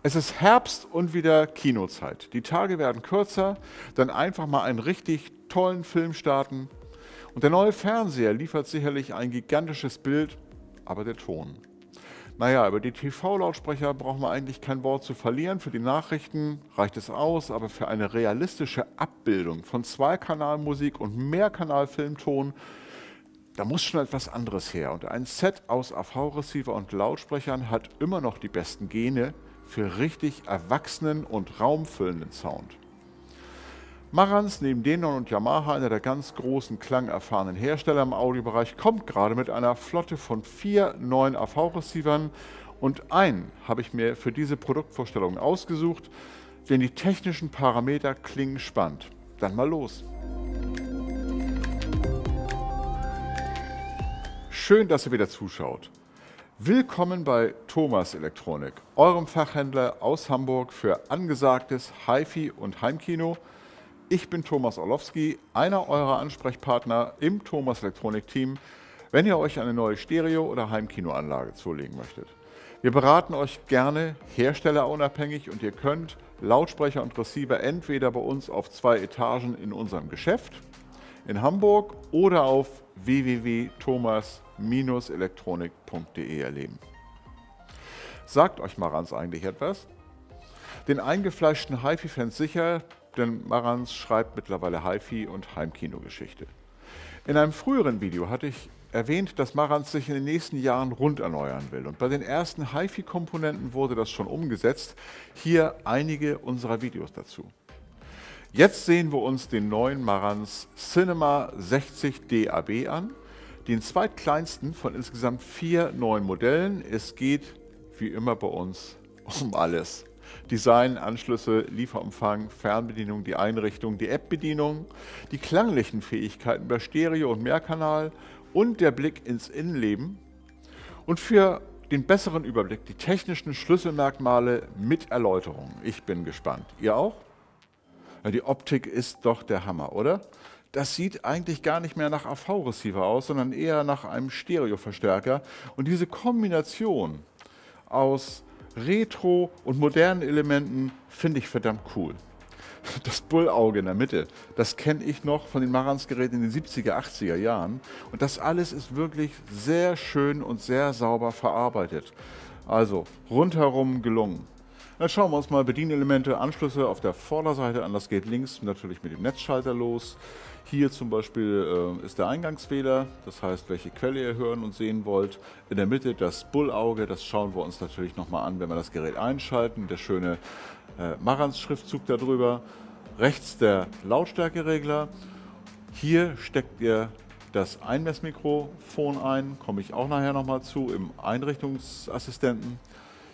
Es ist Herbst und wieder Kinozeit. Die Tage werden kürzer, dann einfach mal einen richtig tollen Film starten. Und der neue Fernseher liefert sicherlich ein gigantisches Bild, aber der Ton. Naja, über die TV-Lautsprecher brauchen wir eigentlich kein Wort zu verlieren. Für die Nachrichten reicht es aus, aber für eine realistische Abbildung von Zweikanalmusik und Mehrkanal-Filmton, da muss schon etwas anderes her. Und ein Set aus AV-Receiver und Lautsprechern hat immer noch die besten Gene für richtig erwachsenen und raumfüllenden Sound. Marantz, neben Denon und Yamaha, einer der ganz großen klangerfahrenen Hersteller im Audiobereich, kommt gerade mit einer Flotte von 4 neuen AV-Receivern und einen habe ich mir für diese Produktvorstellung ausgesucht, denn die technischen Parameter klingen spannend. Dann mal los! Schön, dass ihr wieder zuschaut. Willkommen bei Thomas Elektronik, eurem Fachhändler aus Hamburg für angesagtes HiFi und Heimkino. Ich bin Thomas Orlowski, einer eurer Ansprechpartner im Thomas Elektronik Team, wenn ihr euch eine neue Stereo- oder Heimkinoanlage zulegen möchtet. Wir beraten euch gerne herstellerunabhängig und ihr könnt Lautsprecher und Receiver entweder bei uns auf 2 Etagen in unserem Geschäft in Hamburg oder auf www.thomas-elektronik.de erleben. Sagt euch Marantz eigentlich etwas? Den eingefleischten HiFi-Fans sicher, denn Marantz schreibt mittlerweile HiFi- und Heimkinogeschichte. In einem früheren Video hatte ich erwähnt, dass Marantz sich in den nächsten Jahren rund erneuern will. Und bei den ersten HiFi-Komponenten wurde das schon umgesetzt. Hier einige unserer Videos dazu. Jetzt sehen wir uns den neuen Marantz Cinema 60 DAB an, den zweitkleinsten von insgesamt 4 neuen Modellen. Es geht, wie immer bei uns, um alles. Design, Anschlüsse, Lieferumfang, Fernbedienung, die Einrichtung, die App-Bedienung, die klanglichen Fähigkeiten bei Stereo- und Mehrkanal und der Blick ins Innenleben. Und für den besseren Überblick die technischen Schlüsselmerkmale mit Erläuterung. Ich bin gespannt. Ihr auch? Ja, die Optik ist doch der Hammer, oder? Das sieht eigentlich gar nicht mehr nach AV-Receiver aus, sondern eher nach einem Stereoverstärker. Und diese Kombination aus Retro- und modernen Elementen finde ich verdammt cool. Das Bullauge in der Mitte, das kenne ich noch von den Marantz-Geräten in den 70er, 80er Jahren. Und das alles ist wirklich sehr schön und sehr sauber verarbeitet. Also rundherum gelungen. Dann schauen wir uns mal Bedienelemente, Anschlüsse auf der Vorderseite an. Das geht links natürlich mit dem Netzschalter los. Hier zum Beispiel ist der Eingangswähler, das heißt, welche Quelle ihr hören und sehen wollt. In der Mitte das Bullauge, das schauen wir uns natürlich nochmal an, wenn wir das Gerät einschalten. Der schöne Marantz-Schriftzug darüber. Rechts der Lautstärkeregler. Hier steckt ihr das Einmessmikrofon ein, komme ich auch nachher nochmal zu, im Einrichtungsassistenten.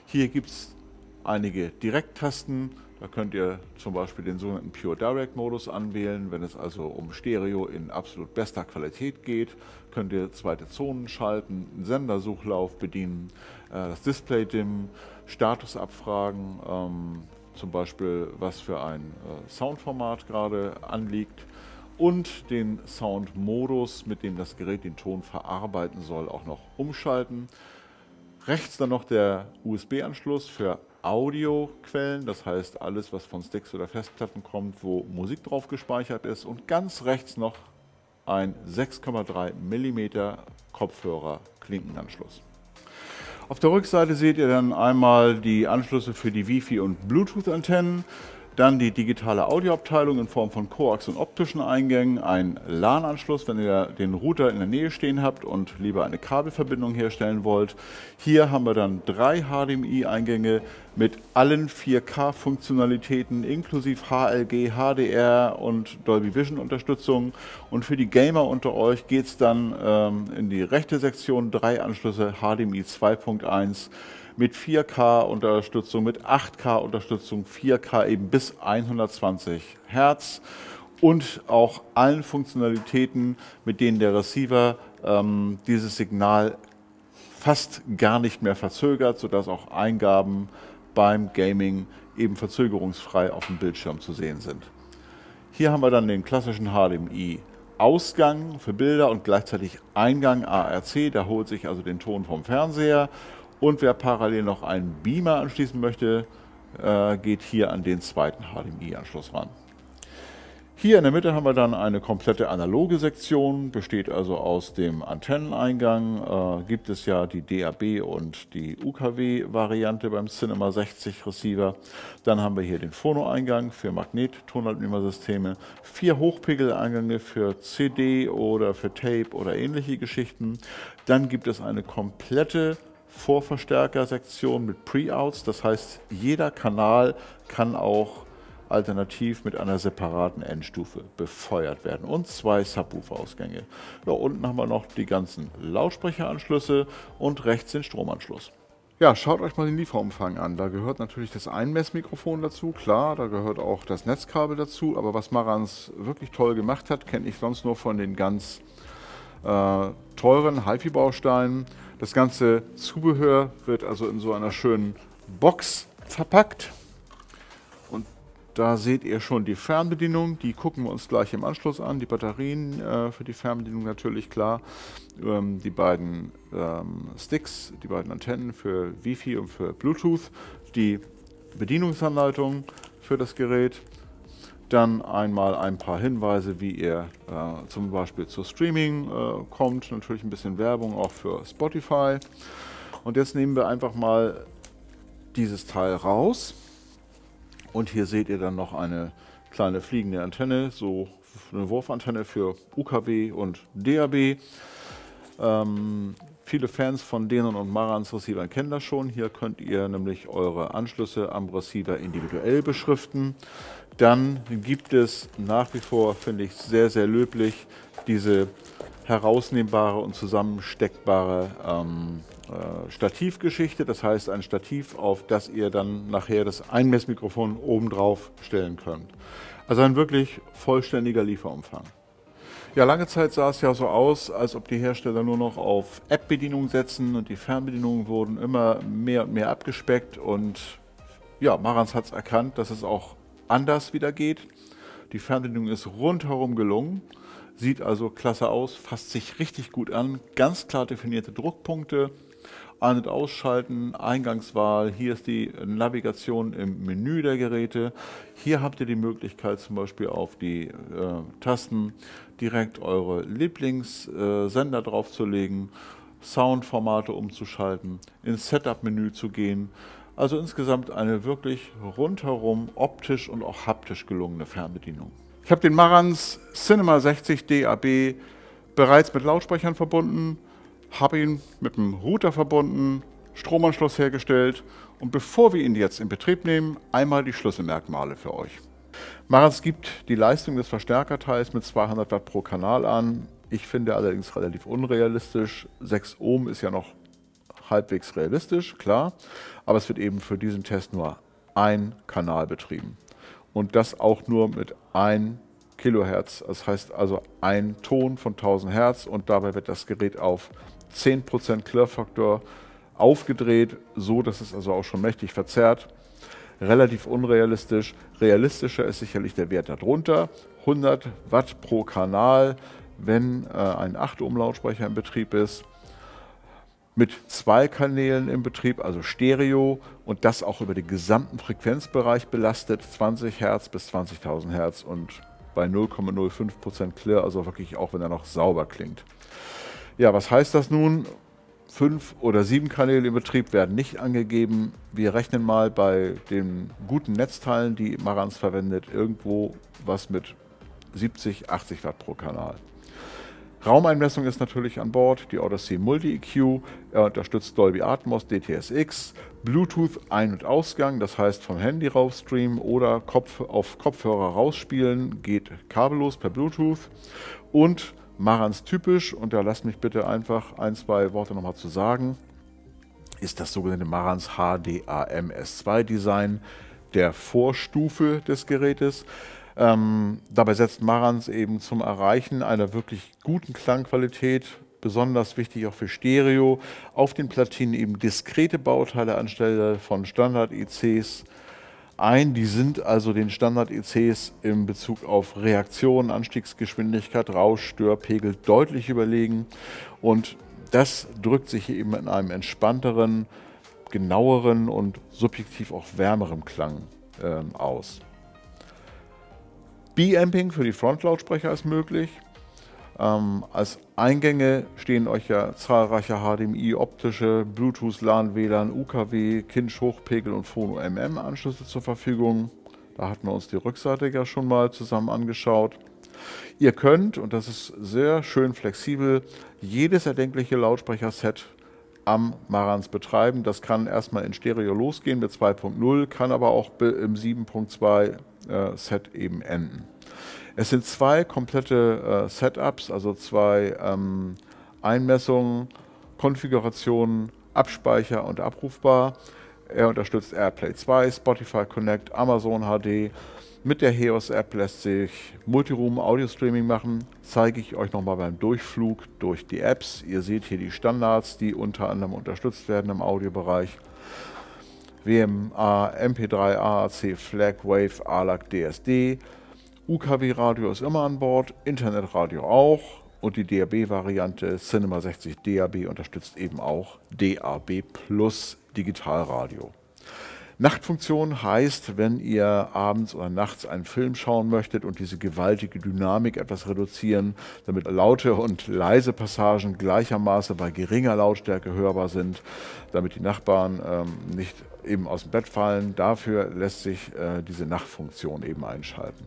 Hier gibt es einige Direkttasten, da könnt ihr zum Beispiel den sogenannten Pure Direct Modus anwählen. Wenn es also um Stereo in absolut bester Qualität geht, könnt ihr zweite Zonen schalten, einen Sendersuchlauf bedienen, das Display dimmen, Status abfragen, zum Beispiel was für ein Soundformat gerade anliegt und den Soundmodus, mit dem das Gerät den Ton verarbeiten soll, auch noch umschalten. Rechts dann noch der USB-Anschluss für Audioquellen, das heißt alles, was von Sticks oder Festplatten kommt, wo Musik drauf gespeichert ist. Und ganz rechts noch ein 6,3 mm Kopfhörer-Klinkenanschluss. Auf der Rückseite seht ihr dann einmal die Anschlüsse für die Wi-Fi- und Bluetooth-Antennen. Dann die digitale Audioabteilung in Form von Coax und optischen Eingängen, ein LAN-Anschluss, wenn ihr den Router in der Nähe stehen habt und lieber eine Kabelverbindung herstellen wollt. Hier haben wir dann 3 HDMI-Eingänge mit allen 4K-Funktionalitäten inklusive HLG, HDR und Dolby Vision-Unterstützung. Und für die Gamer unter euch geht es dann in die rechte Sektion, 3 Anschlüsse HDMI 2.1. mit 4K-Unterstützung, mit 8K-Unterstützung, 4K eben bis 120 Hertz und auch allen Funktionalitäten, mit denen der Receiver dieses Signal fast gar nicht mehr verzögert, sodass auch Eingaben beim Gaming eben verzögerungsfrei auf dem Bildschirm zu sehen sind. Hier haben wir dann den klassischen HDMI-Ausgang für Bilder und gleichzeitig Eingang ARC, da holt sich also den Ton vom Fernseher. Und wer parallel noch einen Beamer anschließen möchte, geht hier an den zweiten HDMI-Anschluss ran. Hier in der Mitte haben wir dann eine komplette analoge Sektion, besteht also aus dem Antenneneingang. Gibt es ja die DAB und die UKW-Variante beim Cinema 60 Receiver. Dann haben wir hier den Phono-Eingang für Magnet-Tonabnehmersysteme, 4 Hochpegel-Eingänge für CD oder für Tape oder ähnliche Geschichten. Dann gibt es eine komplette Vorverstärkersektion mit Pre-Outs, das heißt, jeder Kanal kann auch alternativ mit einer separaten Endstufe befeuert werden und 2 Subwoofer-Ausgänge. Ja, unten haben wir noch die ganzen Lautsprecheranschlüsse und rechts den Stromanschluss. Ja, schaut euch mal den Lieferumfang an. Da gehört natürlich das Einmessmikrofon dazu, klar, da gehört auch das Netzkabel dazu, aber was Marantz wirklich toll gemacht hat, kenne ich sonst nur von den ganz teuren HiFi-Bausteinen. Das ganze Zubehör wird also in so einer schönen Box verpackt. Und da seht ihr schon die Fernbedienung, die gucken wir uns gleich im Anschluss an. Die Batterien für die Fernbedienung natürlich klar. Die beiden Sticks, die beiden Antennen für Wi-Fi und für Bluetooth. Die Bedienungsanleitung für das Gerät. Dann einmal ein paar Hinweise, wie ihr zum Beispiel zu Streaming kommt. Natürlich ein bisschen Werbung auch für Spotify. Und jetzt nehmen wir einfach mal dieses Teil raus. Und hier seht ihr dann noch eine kleine fliegende Antenne, so eine Wurfantenne für UKW und DAB. Viele Fans von Denon und Marantz Receivern kennen das schon. Hier könnt ihr nämlich eure Anschlüsse am Receiver individuell beschriften. Dann gibt es nach wie vor, finde ich, sehr, sehr löblich diese herausnehmbare und zusammensteckbare Stativgeschichte. Das heißt, ein Stativ, auf das ihr dann nachher das Einmessmikrofon obendrauf stellen könnt. Also ein wirklich vollständiger Lieferumfang. Ja, lange Zeit sah es ja so aus, als ob die Hersteller nur noch auf App-Bedienung setzen und die Fernbedienungen wurden immer mehr und mehr abgespeckt. Und ja, Marantz hat es erkannt, dass es auch anders wieder geht. Die Fernbedienung ist rundherum gelungen, sieht also klasse aus, fasst sich richtig gut an, ganz klar definierte Druckpunkte, Ein- und Ausschalten, Eingangswahl, hier ist die Navigation im Menü der Geräte. Hier habt ihr die Möglichkeit zum Beispiel auf die Tasten direkt eure Lieblingssender draufzulegen, Soundformate umzuschalten, ins Setup-Menü zu gehen. Also insgesamt eine wirklich rundherum optisch und auch haptisch gelungene Fernbedienung. Ich habe den Marantz Cinema 60 DAB bereits mit Lautsprechern verbunden, habe ihn mit dem Router verbunden, Stromanschluss hergestellt und bevor wir ihn jetzt in Betrieb nehmen, einmal die Schlüsselmerkmale für euch. Marantz gibt die Leistung des Verstärkerteils mit 200 Watt pro Kanal an. Ich finde allerdings relativ unrealistisch. 6 Ohm ist ja noch halbwegs realistisch, klar, aber es wird eben für diesen Test nur ein Kanal betrieben. Und das auch nur mit 1 Kilohertz, das heißt also ein Ton von 1000 Hertz und dabei wird das Gerät auf 10% Klirrfaktor aufgedreht, so dass es also auch schon mächtig verzerrt. Relativ unrealistisch. Realistischer ist sicherlich der Wert darunter. 100 Watt pro Kanal, wenn ein 8 Ohm Lautsprecher in Betrieb ist. Mit 2 Kanälen im Betrieb, also Stereo und das auch über den gesamten Frequenzbereich belastet, 20 Hertz bis 20.000 Hertz und bei 0,05% Klirr, also wirklich auch wenn er noch sauber klingt. Ja, was heißt das nun? 5 oder 7 Kanäle im Betrieb werden nicht angegeben. Wir rechnen mal bei den guten Netzteilen, die Marantz verwendet, irgendwo was mit 70, 80 Watt pro Kanal. Raumeinmessung ist natürlich an Bord, die Odyssey Multi-EQ, er unterstützt Dolby Atmos, DTS:X, Bluetooth Ein- und Ausgang, das heißt vom Handy rauf streamen oder auf Kopfhörer rausspielen, geht kabellos per Bluetooth und Marantz typisch, und da lasst mich bitte einfach 1, 2 Worte nochmal zu sagen, ist das sogenannte Marantz HDAM S2 Design der Vorstufe des Gerätes. Dabei setzt Marantz eben zum Erreichen einer wirklich guten Klangqualität, besonders wichtig auch für Stereo, auf den Platinen eben diskrete Bauteile anstelle von Standard-ICs ein. Die sind also den Standard-ICs in Bezug auf Reaktion, Anstiegsgeschwindigkeit, Rausch, Störpegel deutlich überlegen und das drückt sich eben in einem entspannteren, genaueren und subjektiv auch wärmerem Klang aus. B-Amping für die Frontlautsprecher ist möglich. Als Eingänge stehen euch ja zahlreiche HDMI, optische, Bluetooth, LAN, WLAN, UKW, Kinch, Hochpegel und Phono-MM-Anschlüsse zur Verfügung. Da hatten wir uns die Rückseite ja schon mal zusammen angeschaut. Ihr könnt, und das ist sehr schön flexibel, jedes erdenkliche Lautsprecherset am Marantz betreiben. Das kann erstmal in Stereo losgehen mit 2.0, kann aber auch im 7.2 Set eben enden. Es sind zwei komplette Setups, also zwei Einmessungen, Konfigurationen, Abspeicher und abrufbar. Er unterstützt AirPlay 2, Spotify Connect, Amazon HD. Mit der HEOS App lässt sich Multiroom Audio Streaming machen. Zeige ich euch nochmal beim Durchflug durch die Apps. Ihr seht hier die Standards, die unter anderem unterstützt werden im Audiobereich. WMA, MP3, AAC, FLAC, Wave, ALAC, DSD. UKW-Radio ist immer an Bord, Internetradio auch und die DAB-Variante Cinema 60 DAB unterstützt eben auch DAB Plus Digitalradio. Nachtfunktion heißt, wenn ihr abends oder nachts einen Film schauen möchtet und diese gewaltige Dynamik etwas reduzieren, damit laute und leise Passagen gleichermaßen bei geringer Lautstärke hörbar sind, damit die Nachbarn nicht eben aus dem Bett fallen. Dafür lässt sich diese Nachtfunktion eben einschalten.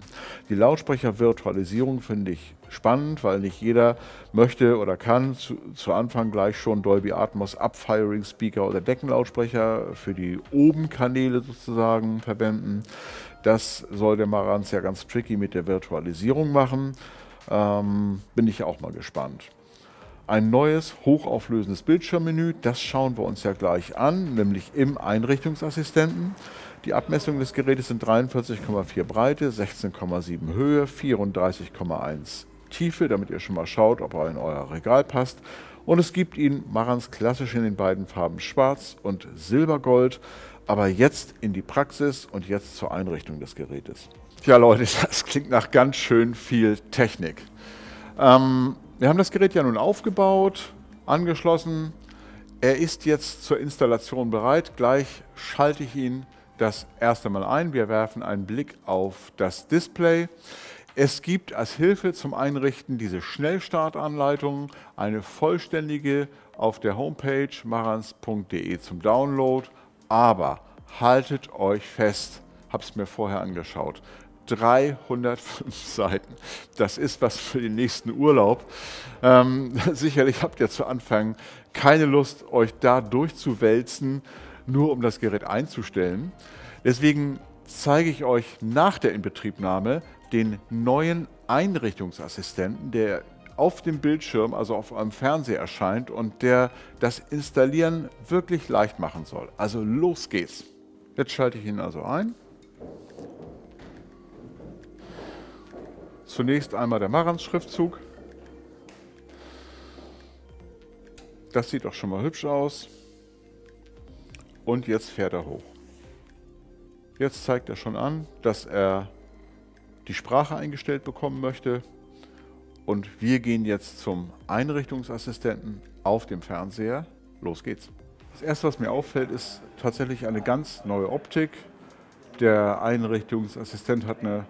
Die Lautsprechervirtualisierung finde ich spannend, weil nicht jeder möchte oder kann zu Anfang gleich schon Dolby Atmos Upfiring Speaker oder Deckenlautsprecher für die Obenkanäle sozusagen verwenden. Das soll der Marantz ja ganz tricky mit der Virtualisierung machen. Bin ich auch mal gespannt. Ein neues, hochauflösendes Bildschirmmenü, das schauen wir uns ja gleich an, nämlich im Einrichtungsassistenten. Die Abmessungen des Gerätes sind 43,4 Breite, 16,7 Höhe, 34,1 Tiefe, damit ihr schon mal schaut, ob er in euer Regal passt. Und es gibt ihn Marantz klassisch in den beiden Farben Schwarz und Silbergold, aber jetzt in die Praxis und jetzt zur Einrichtung des Gerätes. Ja Leute, das klingt nach ganz schön viel Technik. Wir haben das Gerät ja nun aufgebaut, angeschlossen. Er ist jetzt zur Installation bereit. Gleich schalte ich ihn das erste Mal ein. Wir werfen einen Blick auf das Display. Es gibt als Hilfe zum Einrichten diese Schnellstartanleitung, eine vollständige auf der Homepage marantz.de zum Download. Aber haltet euch fest, habe es mir vorher angeschaut. 305 Seiten. Das ist was für den nächsten Urlaub. Sicherlich habt ihr zu Anfang keine Lust, euch da durchzuwälzen, nur um das Gerät einzustellen. Deswegen zeige ich euch nach der Inbetriebnahme den neuen Einrichtungsassistenten, der auf dem Bildschirm, also auf einem Fernseher erscheint und der das Installieren wirklich leicht machen soll. Also los geht's. Jetzt schalte ich ihn also ein. Zunächst einmal der Marantz-Schriftzug. Das sieht doch schon mal hübsch aus. Und jetzt fährt er hoch. Jetzt zeigt er schon an, dass er die Sprache eingestellt bekommen möchte. Und wir gehen jetzt zum Einrichtungsassistenten auf dem Fernseher. Los geht's. Das erste, was mir auffällt, ist tatsächlich eine ganz neue Optik. Der Einrichtungsassistent hat eine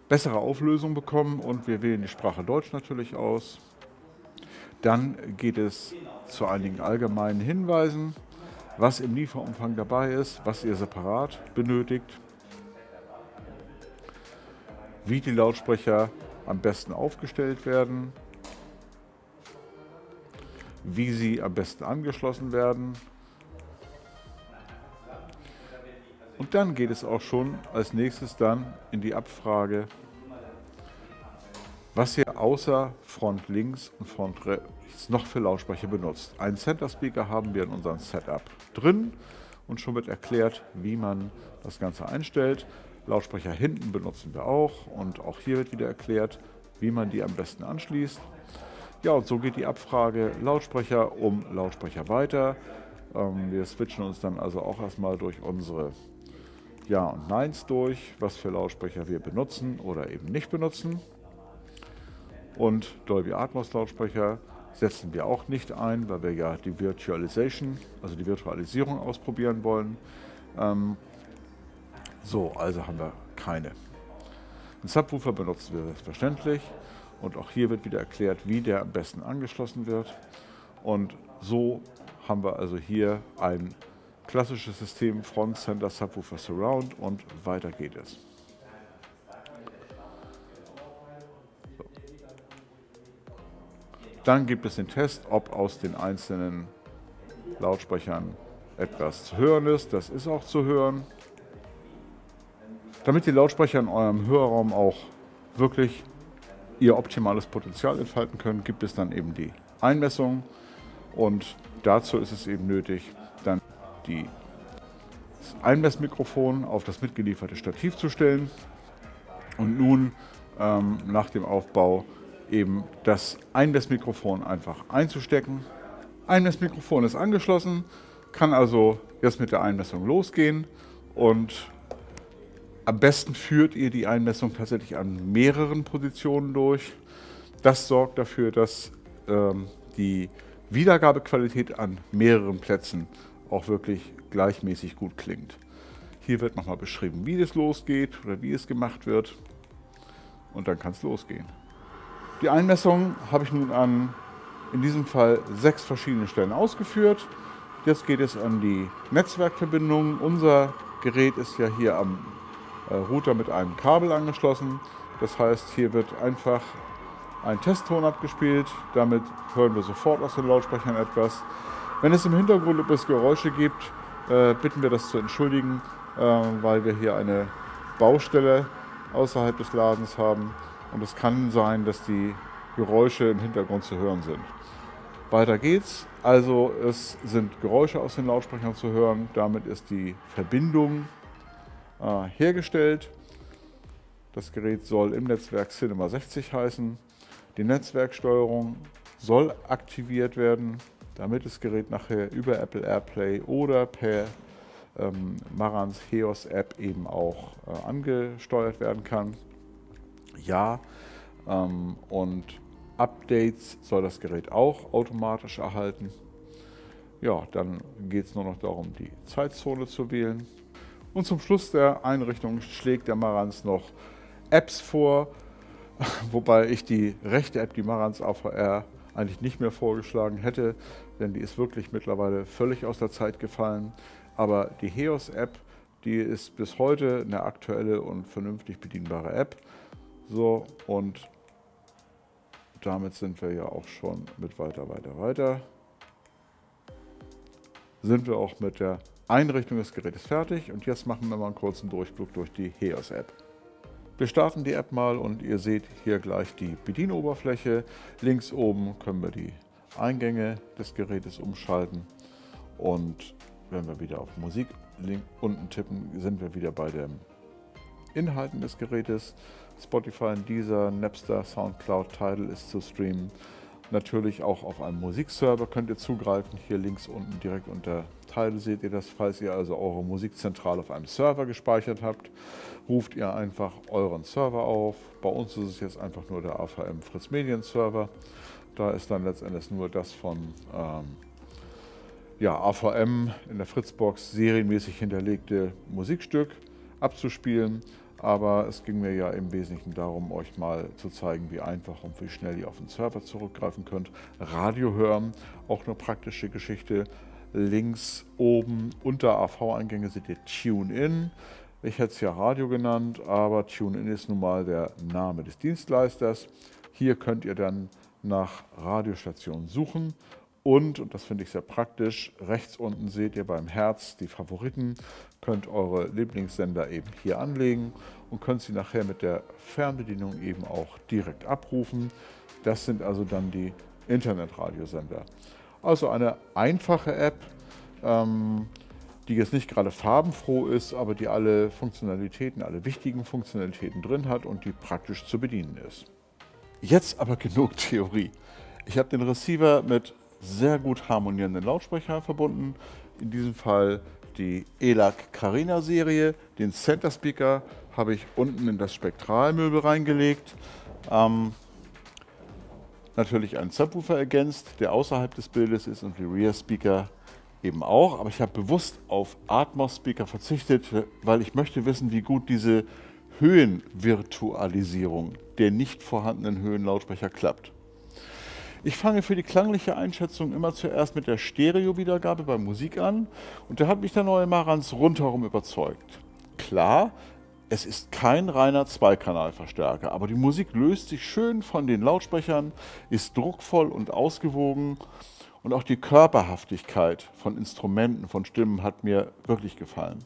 bessere Auflösung bekommen und wir wählen die Sprache Deutsch natürlich aus. Dann geht es zu einigen allgemeinen Hinweisen, was im Lieferumfang dabei ist, was ihr separat benötigt, wie die Lautsprecher am besten aufgestellt werden, wie sie am besten angeschlossen werden. Und dann geht es auch schon als nächstes dann in die Abfrage, was ihr außer Front links und Front rechts noch für Lautsprecher benutzt. Einen Center Speaker haben wir in unserem Setup drin und schon wird erklärt, wie man das Ganze einstellt. Lautsprecher hinten benutzen wir auch und auch hier wird wieder erklärt, wie man die am besten anschließt. Ja, und so geht die Abfrage Lautsprecher um Lautsprecher weiter. Wir switchen uns dann also auch erstmal durch unsere Ja und Neins durch, was für Lautsprecher wir benutzen oder eben nicht benutzen. Und Dolby Atmos Lautsprecher setzen wir auch nicht ein, weil wir ja die Virtualization, also die Virtualisierung ausprobieren wollen. So, also haben wir keine. Den Subwoofer benutzen wir selbstverständlich und auch hier wird wieder erklärt, wie der am besten angeschlossen wird. Und so haben wir also hier ein klassisches System Front Center Subwoofer Surround und weiter geht es. So. Dann gibt es den Test, ob aus den einzelnen Lautsprechern etwas zu hören ist. Das ist auch zu hören. Damit die Lautsprecher in eurem Hörraum auch wirklich ihr optimales Potenzial entfalten können, gibt es dann eben die Einmessung und dazu ist es eben nötig, dann das Einmessmikrofon auf das mitgelieferte Stativ zu stellen und nun nach dem Aufbau eben das Einmessmikrofon einfach einzustecken. Einmessmikrofon ist angeschlossen, kann also jetzt mit der Einmessung losgehen und am besten führt ihr die Einmessung tatsächlich an mehreren Positionen durch. Das sorgt dafür, dass die Wiedergabequalität an mehreren Plätzen auch wirklich gleichmäßig gut klingt. Hier wird nochmal beschrieben, wie es losgeht oder wie es gemacht wird und dann kann es losgehen. Die Einmessung habe ich nun an, in diesem Fall 6 verschiedenen Stellen ausgeführt. Jetzt geht es an die Netzwerkverbindung. Unser Gerät ist ja hier am Router mit einem Kabel angeschlossen. Das heißt, hier wird einfach ein Testton abgespielt. Damit hören wir sofort aus den Lautsprechern etwas. Wenn es im Hintergrund etwas Geräusche gibt, bitten wir das zu entschuldigen, weil wir hier eine Baustelle außerhalb des Ladens haben. Und es kann sein, dass die Geräusche im Hintergrund zu hören sind. Weiter geht's. Also es sind Geräusche aus den Lautsprechern zu hören. Damit ist die Verbindung hergestellt. Das Gerät soll im Netzwerk Cinema 60 heißen. Die Netzwerksteuerung soll aktiviert werden, damit das Gerät nachher über Apple AirPlay oder per Marantz HEOS App eben auch angesteuert werden kann. Ja, und Updates soll das Gerät auch automatisch erhalten. Ja, dann geht es nur noch darum, die Zeitzone zu wählen. Und zum Schluss der Einrichtung schlägt der Marantz noch Apps vor, wobei ich die rechte App, die Marantz AVR, eigentlich nicht mehr vorgeschlagen hätte, denn die ist wirklich mittlerweile völlig aus der Zeit gefallen. Aber die HEOS App, die ist bis heute eine aktuelle und vernünftig bedienbare App. So, und damit sind wir ja auch schon mit weiter. Sind wir auch mit der Einrichtung des Gerätes fertig und jetzt machen wir mal einen kurzen Durchblick durch die HEOS App. Wir starten die App mal und ihr seht hier gleich die Bedienoberfläche. Links oben können wir die Eingänge des Gerätes umschalten und wenn wir wieder auf Musik unten tippen, sind wir wieder bei den Inhalten des Gerätes. Spotify, Deezer, Napster, Soundcloud, Tidal ist zu streamen. Natürlich auch auf einem Musikserver könnt ihr zugreifen. Hier links unten direkt unter Tidal seht ihr das. Falls ihr also eure Musikzentrale auf einem Server gespeichert habt, ruft ihr einfach euren Server auf. Bei uns ist es jetzt einfach nur der AVM Fritz Medien Server. Da ist dann letztendlich nur das von AVM in der Fritzbox serienmäßig hinterlegte Musikstück abzuspielen. Aber es ging mir ja im Wesentlichen darum, euch mal zu zeigen, wie einfach und wie schnell ihr auf den Server zurückgreifen könnt. Radio hören, auch eine praktische Geschichte. Links oben unter AV-Eingänge seht ihr TuneIn. Ich hätte es ja Radio genannt, aber TuneIn ist nun mal der Name des Dienstleisters. Hier könnt ihr dann nach Radiostationen suchen. Und das finde ich sehr praktisch, rechts unten seht ihr beim Herz die Favoriten, könnt eure Lieblingssender eben hier anlegen und könnt sie nachher mit der Fernbedienung eben auch direkt abrufen. Das sind also dann die Internetradiosender. Also eine einfache App, die jetzt nicht gerade farbenfroh ist, aber die alle Funktionalitäten, alle wichtigen Funktionalitäten drin hat und die praktisch zu bedienen ist. Jetzt aber genug Theorie. Ich habe den Receiver mit sehr gut harmonierenden Lautsprechern verbunden. In diesem Fall die ELAC Carina Serie. Den Center Speaker habe ich unten in das Spektralmöbel reingelegt. natürlich einen Subwoofer ergänzt, der außerhalb des Bildes ist und die Rear Speaker eben auch. Aber ich habe bewusst auf Atmos Speaker verzichtet, weil ich möchte wissen, wie gut diese Höhenvirtualisierung der nicht vorhandenen Höhenlautsprecher klappt. Ich fange für die klangliche Einschätzung immer zuerst mit der Stereo-Wiedergabe bei Musik an und da hat mich der neue Marantz rundherum überzeugt. Klar, es ist kein reiner Zweikanalverstärker, aber die Musik löst sich schön von den Lautsprechern, ist druckvoll und ausgewogen und auch die Körperhaftigkeit von Instrumenten, von Stimmen hat mir wirklich gefallen.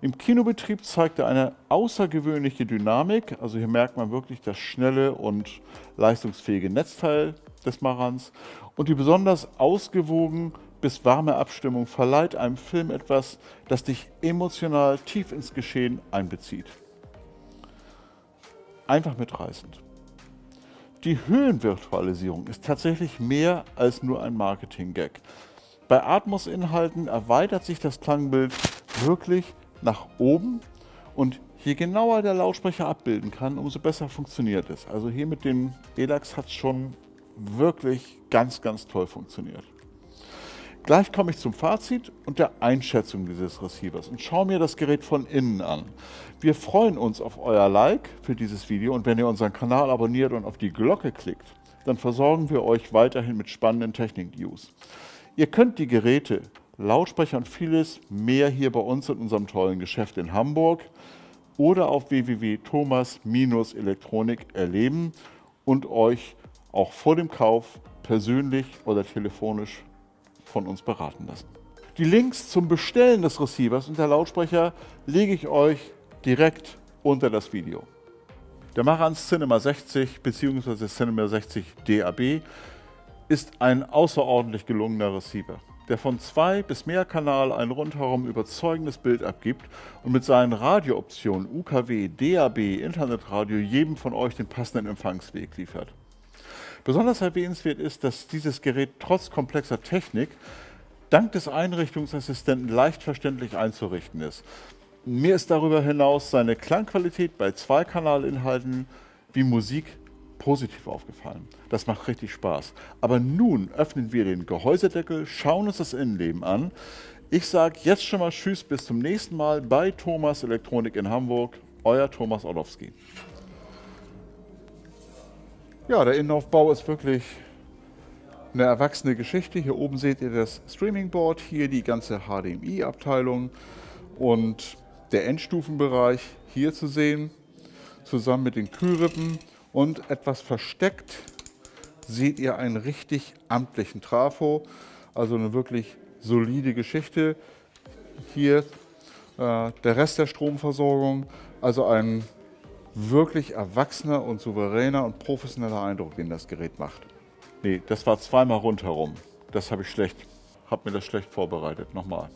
Im Kinobetrieb zeigt er eine außergewöhnliche Dynamik, also hier merkt man wirklich das schnelle und leistungsfähige Netzteil des Marantz und die besonders ausgewogen bis warme Abstimmung verleiht einem Film etwas, das dich emotional tief ins Geschehen einbezieht. Einfach mitreißend. Die Höhenvirtualisierung ist tatsächlich mehr als nur ein Marketing-Gag. Bei Atmos-Inhalten erweitert sich das Klangbild wirklich nach oben und je genauer der Lautsprecher abbilden kann, umso besser funktioniert es. Also hier mit dem ELAX hat es schon wirklich ganz, ganz toll funktioniert. Gleich komme ich zum Fazit und der Einschätzung dieses Receivers und schaue mir das Gerät von innen an. Wir freuen uns auf euer Like für dieses Video und wenn ihr unseren Kanal abonniert und auf die Glocke klickt, dann versorgen wir euch weiterhin mit spannenden Technik-News. Ihr könnt die Geräte, Lautsprecher und vieles mehr hier bei uns in unserem tollen Geschäft in Hamburg oder auf www.thomas-elektronik erleben und euch auch vor dem Kauf persönlich oder telefonisch von uns beraten lassen. Die Links zum Bestellen des Receivers und der Lautsprecher lege ich euch direkt unter das Video. Der Marantz Cinema 60 bzw. Cinema 60 DAB ist ein außerordentlich gelungener Receiver, der von Zwei- bis Mehrkanal ein rundherum überzeugendes Bild abgibt und mit seinen Radiooptionen UKW, DAB, Internetradio jedem von euch den passenden Empfangsweg liefert. Besonders erwähnenswert ist, dass dieses Gerät trotz komplexer Technik dank des Einrichtungsassistenten leicht verständlich einzurichten ist. Mir ist darüber hinaus seine Klangqualität bei Zweikanalinhalten wie Musik positiv aufgefallen. Das macht richtig Spaß. Aber nun öffnen wir den Gehäusedeckel, schauen uns das Innenleben an. Ich sage jetzt schon mal Tschüss, bis zum nächsten Mal bei Thomas Elektronik in Hamburg. Euer Thomas Orlowski. Ja, der Innenaufbau ist wirklich eine erwachsene Geschichte. Hier oben seht ihr das Streaming-Board, hier die ganze HDMI-Abteilung und der Endstufenbereich hier zu sehen, zusammen mit den Kühlrippen und etwas versteckt seht ihr einen richtig amtlichen Trafo, also eine wirklich solide Geschichte. Hier der Rest der Stromversorgung, also ein wirklich erwachsener und souveräner und professioneller Eindruck, den das Gerät macht. Nee, das war zweimal rundherum. Das habe mir das schlecht vorbereitet. Nochmal.